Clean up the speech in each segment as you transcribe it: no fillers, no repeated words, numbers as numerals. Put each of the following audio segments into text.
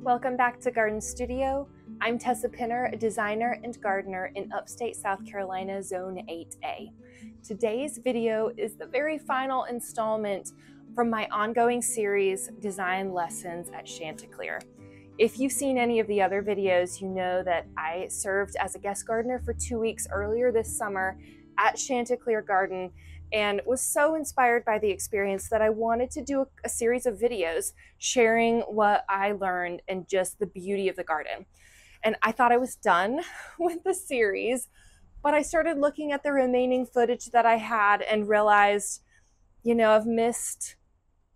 Welcome back to Garden Studio. I'm Tessa Pinner, a designer and gardener in upstate South Carolina, Zone 8A. Today's video is the very final installment from my ongoing series, Design Lessons at Chanticleer. If you've seen any of the other videos, you know that I served as a guest gardener for 2 weeks earlier this summer at Chanticleer Garden and was so inspired by the experience that I wanted to do a series of videos sharing what I learned and just the beauty of the garden. And I thought I was done with the series, but I started looking at the remaining footage that I had and realized, I've missed,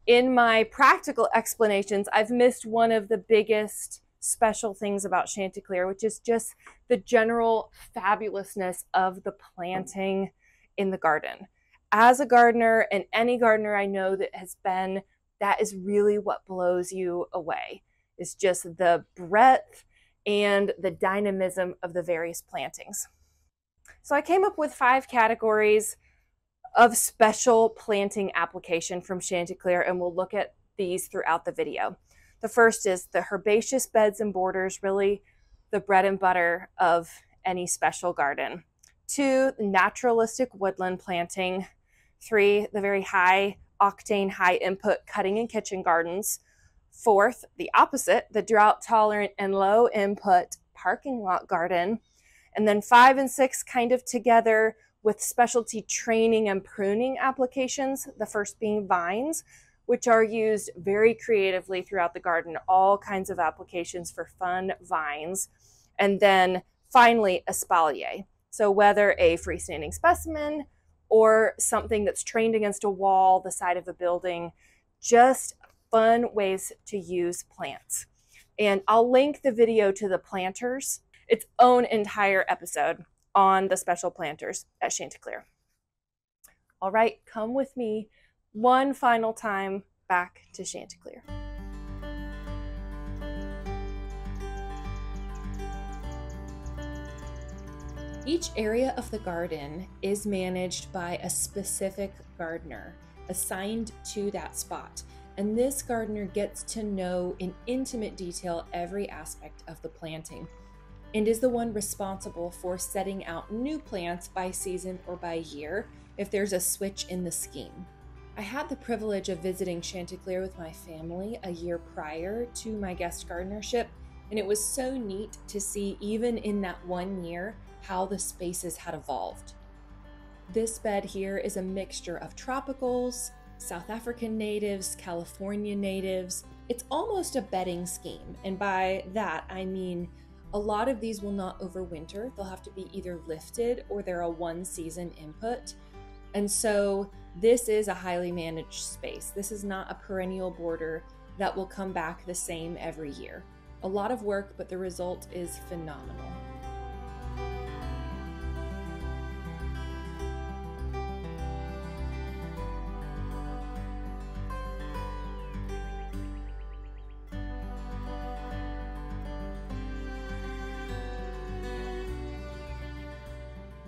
in my practical explanations, I've missed one of the biggest special things about Chanticleer, which is just the general fabulousness of the planting in the garden. As a gardener, and any gardener I know that is really what blows you away. It's just the breadth and the dynamism of the various plantings. So I came up with 5 categories of special planting application from Chanticleer, and we'll look at these throughout the video. The first is the herbaceous beds and borders, really the bread and butter of any special garden. 2, naturalistic woodland planting. 3, the very high octane, high input cutting and kitchen gardens. 4th, the opposite, the drought tolerant and low input parking lot garden. And then 5 and 6 kind of together with specialty training and pruning applications, the first being vines, which are used very creatively throughout the garden, all kinds of applications for fun vines. And then finally, espalier. So whether a freestanding specimen or something that's trained against a wall, the side of a building, just fun ways to use plants. And I'll link the video to the planters, its own entire episode on the special planters at Chanticleer. All right, come with me one final time back to Chanticleer. Each area of the garden is managed by a specific gardener assigned to that spot. And this gardener gets to know in intimate detail every aspect of the planting and is the one responsible for setting out new plants by season or by year if there's a switch in the scheme. I had the privilege of visiting Chanticleer with my family a year prior to my guest gardenership, and it was so neat to see, even in that 1 year, how the spaces had evolved. This bed here is a mixture of tropicals, South African natives, California natives. It's almost a bedding scheme, and by that I mean a lot of these will not overwinter. They'll have to be either lifted or they're a 1-season input. And so this is a highly managed space. This is not a perennial border that will come back the same every year. A lot of work, but the result is phenomenal.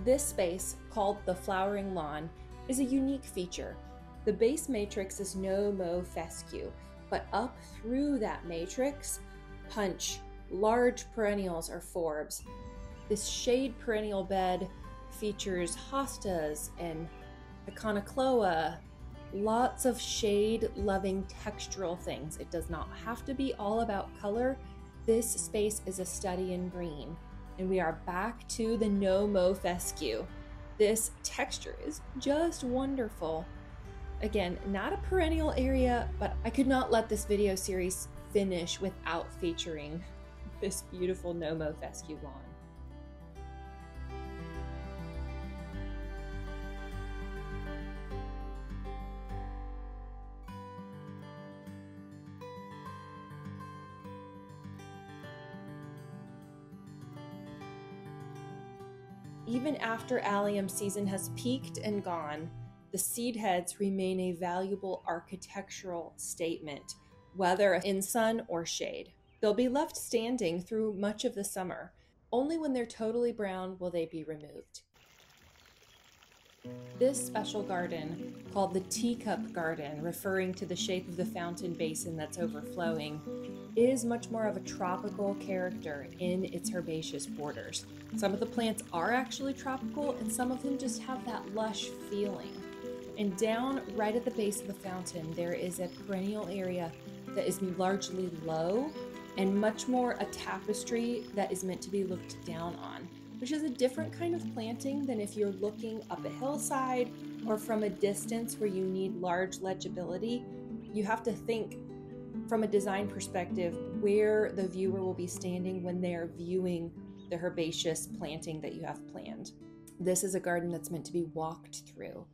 This space, called the flowering lawn, is a unique feature. The base matrix is no-mow fescue, but up through that matrix punch large perennials or forbs. This shade perennial bed features hostas and iconocloa, lots of shade-loving textural things. It does not have to be all about color. This space is a study in green. And we are back to the no-mow fescue. This texture is just wonderful. Again, not a perennial area, but I could not let this video series finish without featuring this beautiful no-mow fescue lawn. Even after allium season has peaked and gone, the seed heads remain a valuable architectural statement, whether in sun or shade. They'll be left standing through much of the summer. Only when they're totally brown will they be removed. This special garden, called the teacup garden, referring to the shape of the fountain basin that's overflowing, is much more of a tropical character in its herbaceous borders. Some of the plants are actually tropical, and some of them just have that lush feeling. And down right at the base of the fountain, there is a perennial area that is largely low and much more a tapestry that is meant to be looked down on, which is a different kind of planting than if you're looking up a hillside or from a distance where you need large legibility. You have to think from a design perspective where the viewer will be standing when they're viewing the herbaceous planting that you have planned. This is a garden that's meant to be walked through.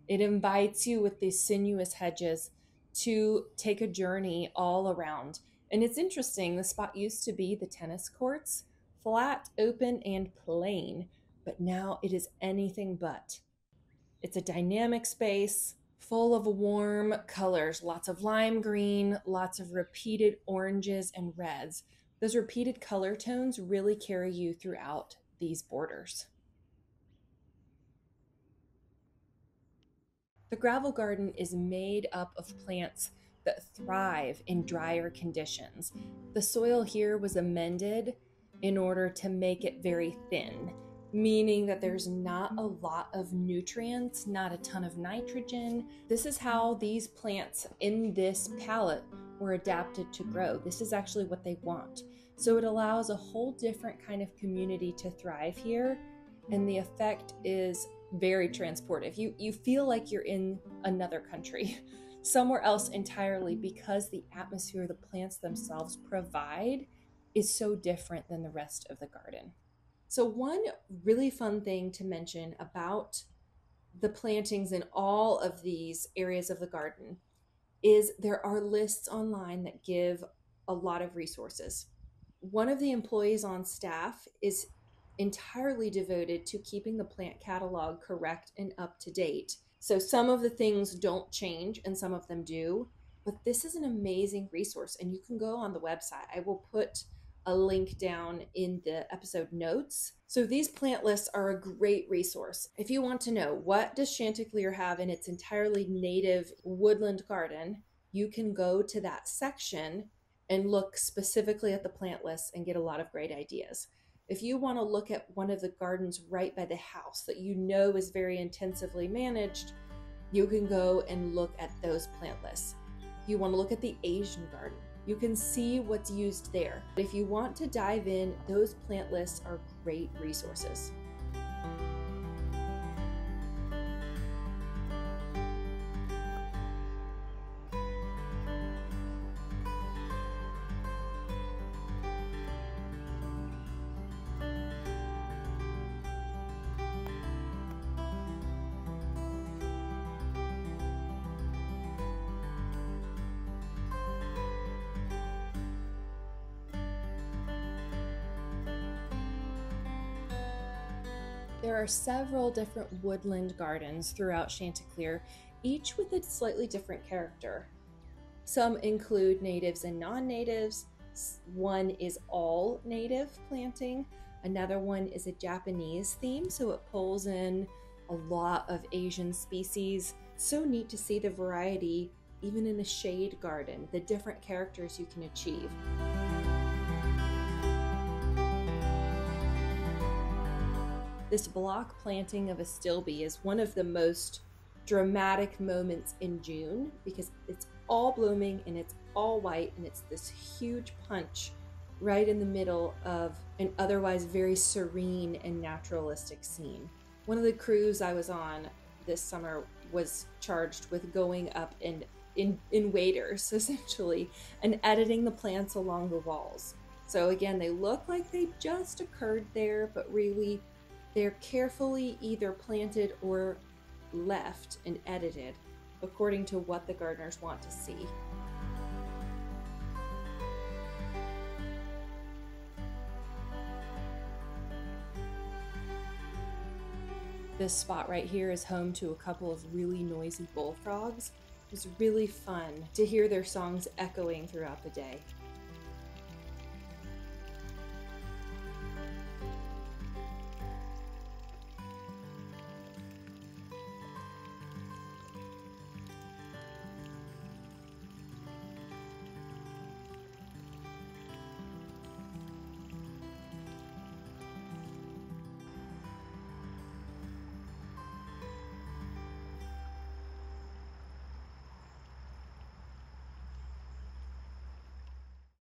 It invites you with these sinuous hedges to take a journey all around. And it's interesting, the spot used to be the tennis courts, flat, open, and plain, but now it is anything but. It's a dynamic space full of warm colors, lots of lime green, lots of repeated oranges and reds. Those repeated color tones really carry you throughout these borders. The gravel garden is made up of plants that thrive in drier conditions. The soil here was amended in order to make it very thin, meaning that there's not a lot of nutrients, not a ton of nitrogen. This is how these plants in this palette were adapted to grow. This is actually what they want. So it allows a whole different kind of community to thrive here, and the effect is very transportive. You feel like you're in another country, somewhere else entirely, because the atmosphere the plants themselves provide is so different than the rest of the garden. So one really fun thing to mention about the plantings in all of these areas of the garden is there are lists online that give a lot of resources. One of the employees on staff is entirely devoted to keeping the plant catalog correct and up to date. So some of the things don't change and some of them do, but this is an amazing resource and you can go on the website. I will put a link down in the episode notes. So these plant lists are a great resource. If you want to know what does Chanticleer have in its entirely native woodland garden, you can go to that section and look specifically at the plant lists and get a lot of great ideas. If you want to look at one of the gardens right by the house that you know is very intensively managed, you can go and look at those plant lists. If you want to look at the Asian garden, you can see what's used there. If you want to dive in, those plant lists are great resources. There are several different woodland gardens throughout Chanticleer, each with a slightly different character. Some include natives and non-natives. One is all native planting. Another one is a Japanese theme, so it pulls in a lot of Asian species. It's so neat to see the variety, even in a shade garden, the different characters you can achieve. This block planting of astilbe is one of the most dramatic moments in June because it's all blooming and it's all white and it's this huge punch right in the middle of an otherwise very serene and naturalistic scene. One of the crews I was on this summer was charged with going up and in waders essentially and editing the plants along the walls. So again, they look like they just occurred there, but really they're carefully either planted or left and edited according to what the gardeners want to see. This spot right here is home to a couple of really noisy bullfrogs. It was really fun to hear their songs echoing throughout the day.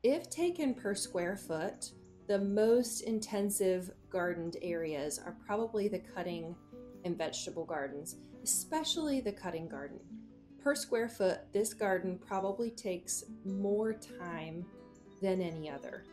If taken per square foot, the most intensive gardened areas are probably the cutting and vegetable gardens, especially the cutting garden. Per square foot, this garden probably takes more time than any other,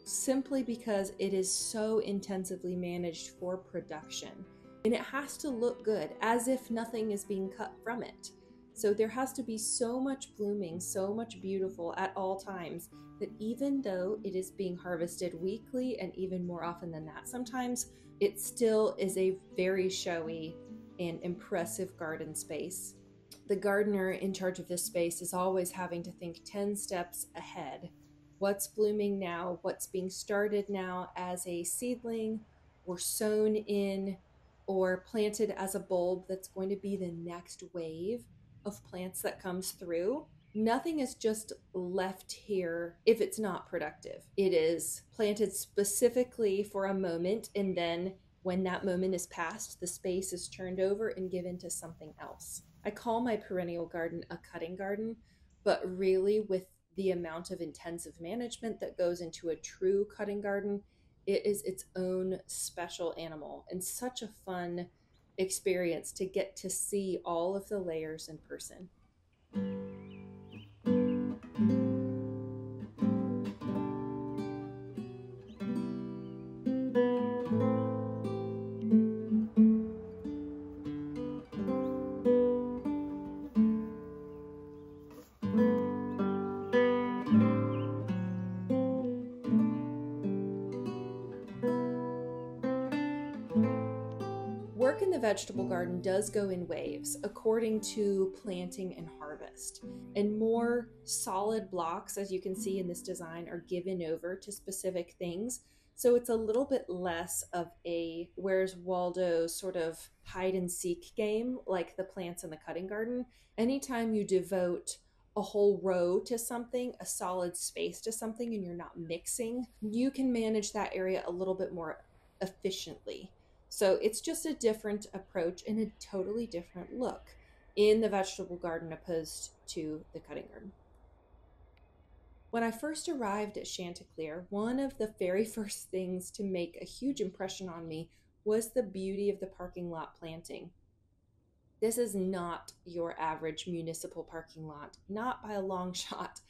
simply because it is so intensively managed for production. And it has to look good, as if nothing is being cut from it. So there has to be so much blooming, so much beautiful at all times, that even though it is being harvested weekly and even more often than that sometimes, it still is a very showy and impressive garden space. The gardener in charge of this space is always having to think 10 steps ahead. What's blooming now? What's being started now as a seedling or sown in or planted as a bulb that's going to be the next wave of plants that comes through? Nothing is just left here if it's not productive. It is planted specifically for a moment, and then when that moment is past, the space is turned over and given to something else. I call my perennial garden a cutting garden, but really, with the amount of intensive management that goes into a true cutting garden, it is its own special animal and such a fun experience to get to see all of the layers in person. Work in the vegetable garden does go in waves according to planting and harvest. And more solid blocks, as you can see in this design, are given over to specific things. So it's a little bit less of a Where's Waldo sort of hide and seek game like the plants in the cutting garden. Anytime you devote a whole row to something, a solid space to something, and you're not mixing, you can manage that area a little bit more efficiently. So it's just a different approach and a totally different look in the vegetable garden opposed to the cutting garden. When I first arrived at Chanticleer, one of the very first things to make a huge impression on me was the beauty of the parking lot planting. This is not your average municipal parking lot, not by a long shot.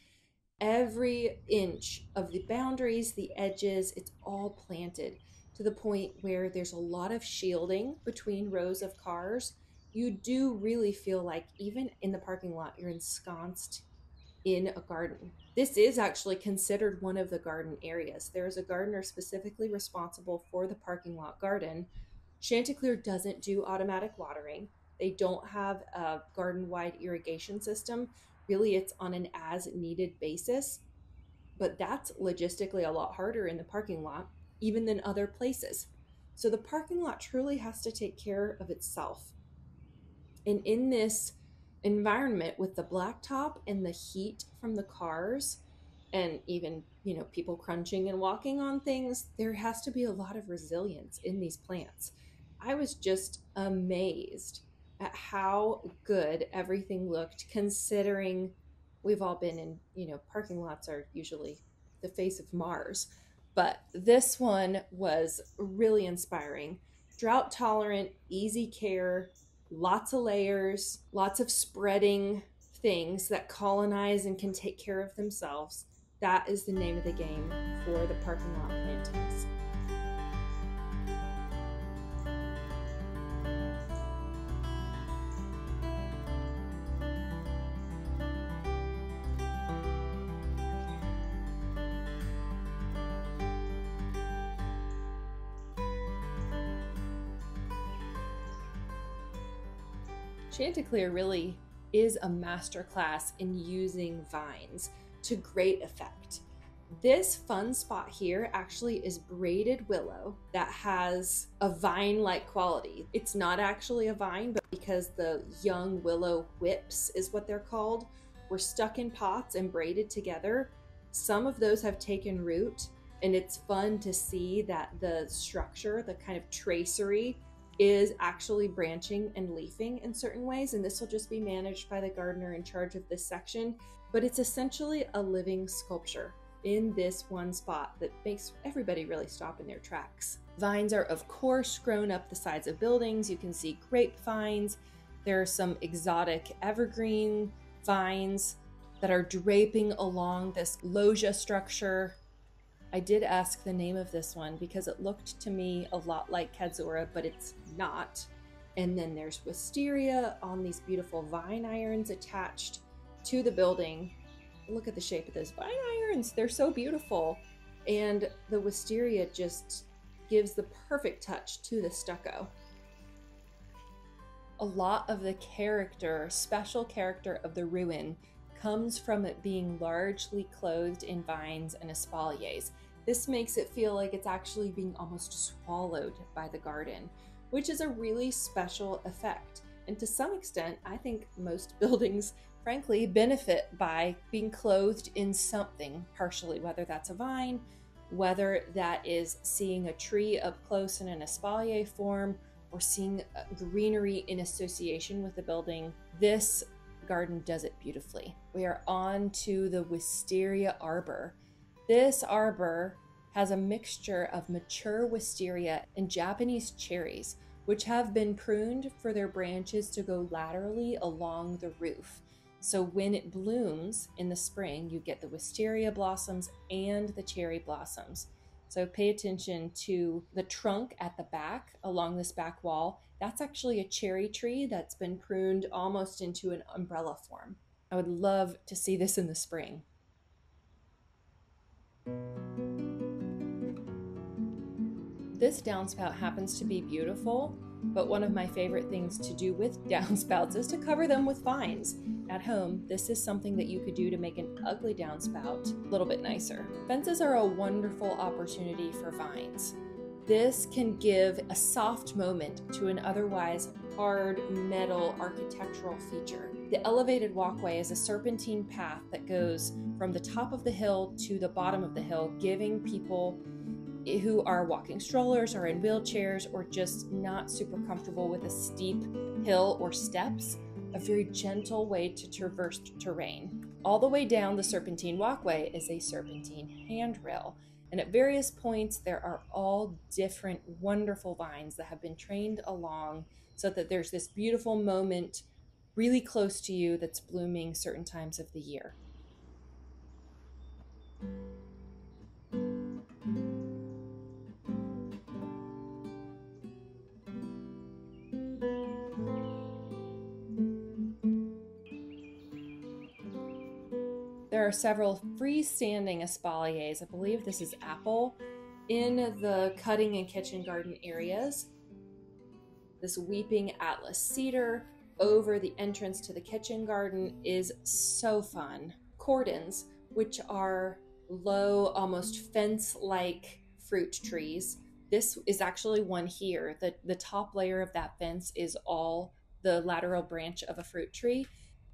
Every inch of the boundaries, the edges, it's all planted to the point where there's a lot of shielding between rows of cars. You do really feel like even in the parking lot, you're ensconced in a garden. This is actually considered one of the garden areas. There is a gardener specifically responsible for the parking lot garden. Chanticleer doesn't do automatic watering. They don't have a garden-wide irrigation system. Really, it's on an as-needed basis, but that's logistically a lot harder in the parking lot, even than other places. So the parking lot truly has to take care of itself. And in this environment with the blacktop and the heat from the cars, and even, people crunching and walking on things, there has to be a lot of resilience in these plants. I was just amazed at how good everything looked, considering we've all been in, parking lots are usually the face of Mars. But this one was really inspiring. Drought tolerant, easy care, lots of layers, lots of spreading things that colonize and can take care of themselves. That is the name of the game for the parking lot plantings. Chanticleer really is a masterclass in using vines to great effect. This fun spot here actually is braided willow that has a vine-like quality. It's not actually a vine, but because the young willow whips is what they're called, were stuck in pots and braided together. Some of those have taken root, and it's fun to see that the structure, the kind of tracery, is actually branching and leafing in certain ways, and this will just be managed by the gardener in charge of this section, but it's essentially a living sculpture. in this one spot that makes everybody really stop in their tracks. Vines are, of course, grown up the sides of buildings. You can see grapevines. There are some exotic evergreen vines that are draping along this loggia structure. I did ask the name of this one because it looked to me a lot like Kadzora, but it's not. And then there's wisteria on these beautiful vine irons attached to the building. Look at the shape of those vine irons. They're so beautiful. And the wisteria just gives the perfect touch to the stucco. A lot of the special character of the ruin comes from it being largely clothed in vines and espaliers. This makes it feel like it's actually being almost swallowed by the garden, which is a really special effect. And to some extent, I think most buildings, frankly, benefit by being clothed in something partially, whether that's a vine, whether that is seeing a tree up close in an espalier form, or seeing greenery in association with the building. This garden does it beautifully. We are on to the wisteria arbor. This arbor has a mixture of mature wisteria and Japanese cherries, which have been pruned for their branches to go laterally along the roof. So when it blooms in the spring, you get the wisteria blossoms and the cherry blossoms. So pay attention to the trunk at the back along this back wall. That's actually a cherry tree that's been pruned almost into an umbrella form. I would love to see this in the spring. This downspout happens to be beautiful, but one of my favorite things to do with downspouts is to cover them with vines. At home, this is something that you could do to make an ugly downspout a little bit nicer. Fences are a wonderful opportunity for vines. This can give a soft moment to an otherwise hard metal architectural feature. The elevated walkway is a serpentine path that goes from the top of the hill to the bottom of the hill, giving people who are walking strollers or in wheelchairs or just not super comfortable with a steep hill or steps, a very gentle way to traverse terrain. All the way down the serpentine walkway is a serpentine handrail, and at various points there are all different wonderful vines that have been trained along so that there's this beautiful moment really close to you that's blooming certain times of the year. There are several freestanding espaliers, I believe this is apple, in the cutting and kitchen garden areas. This weeping Atlas cedar over the entrance to the kitchen garden is so fun. Cordons, which are low, almost fence-like fruit trees. This is actually one here. The top layer of that fence is all the lateral branch of a fruit tree,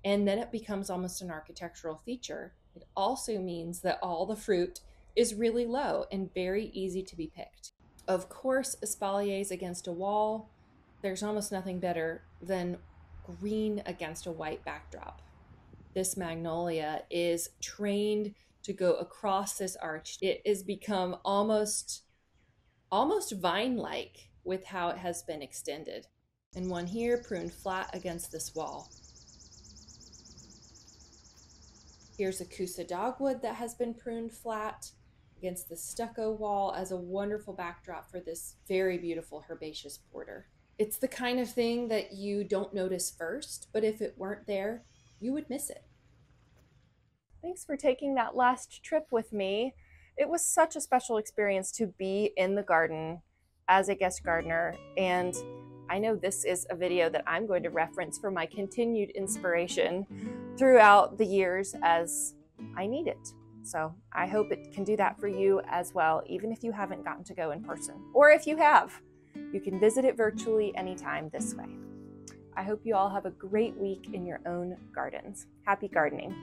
and then it becomes almost an architectural feature. It also means that all the fruit is really low and very easy to be picked. Of course, espaliers against a wall. There's almost nothing better than green against a white backdrop. This magnolia is trained to go across this arch. It has become almost vine-like with how it has been extended. And one here pruned flat against this wall. Here's a Kusa dogwood that has been pruned flat against the stucco wall as a wonderful backdrop for this very beautiful herbaceous border. It's the kind of thing that you don't notice first, but if it weren't there, you would miss it. Thanks for taking that last trip with me. It was such a special experience to be in the garden as a guest gardener, and I know this is a video that I'm going to reference for my continued inspiration throughout the years as I need it. So I hope it can do that for you as well, even if you haven't gotten to go in person. Or if you have, you can visit it virtually anytime this way. I hope you all have a great week in your own gardens. Happy gardening.